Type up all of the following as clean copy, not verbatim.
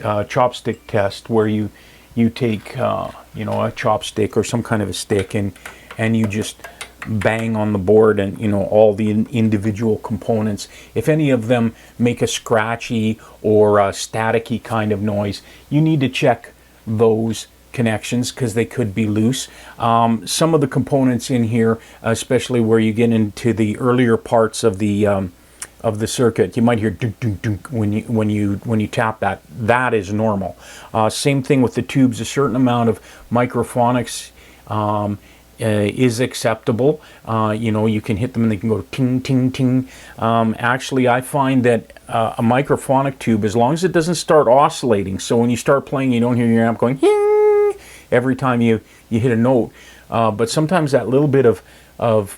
chopstick test where you take you know, a chopstick or some kind of a stick, and you just bang on the board, and you know, all the individual components. If any of them make a scratchy or a staticky kind of noise, you need to check those connections because they could be loose. Some of the components in here, especially where you get into the earlier parts of the circuit, you might hear dunk, dunk, dunk when you tap that. That is normal. Same thing with the tubes. A certain amount of microphonics is acceptable. You know, you can hit them and they can go ting, ting, ting. Actually, I find that a microphonic tube, as long as it doesn't start oscillating, so when you start playing, you don't hear your amp going hing every time you hit a note. But sometimes that little bit of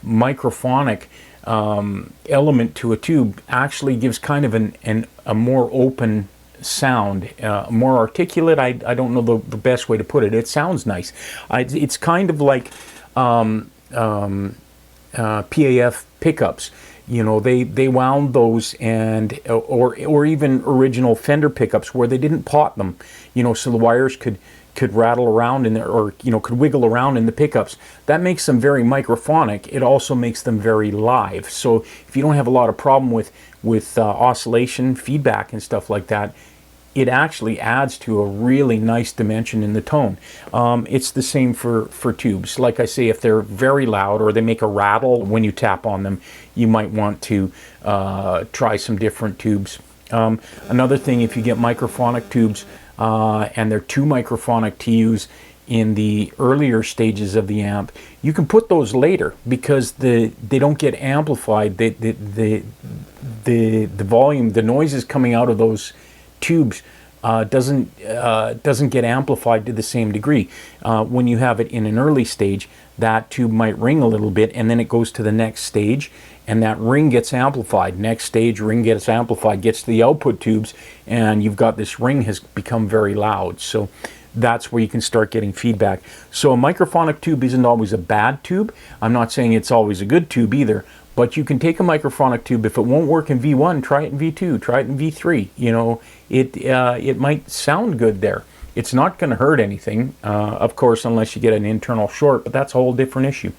microphonic element to a tube actually gives kind of a more open sound, more articulate. I don't know the best way to put it. It sounds nice. It's kind of like PAF pickups. You know, they wound those, and or even original Fender pickups where they didn't pot them, you know, so the wires could rattle around in there, or you know, could wiggle around in the pickups. That makes them very microphonic. It also makes them very live. So if you don't have a lot of problem with oscillation, feedback, and stuff like that, it actually adds to a really nice dimension in the tone. It's the same for tubes. Like I say, if they're very loud or they make a rattle when you tap on them, you might want to try some different tubes. Another thing, if you get microphonic tubes and they're too microphonic to use in the earlier stages of the amp, you can put those later because they don't get amplified. The volume, the noises coming out of those tubes doesn't get amplified to the same degree. When you have it in an early stage, that tube might ring a little bit, and then it goes to the next stage, and that ring gets amplified. Next stage, ring gets amplified, gets to the output tubes, and you've got this ring has become very loud. So that's where you can start getting feedback. So a microphonic tube isn't always a bad tube. I'm not saying it's always a good tube either, but you can take a microphonic tube. If it won't work in V1, try it in V2, try it in V3. You know, it might sound good there. It's not going to hurt anything, of course, unless you get an internal short, but that's a whole different issue.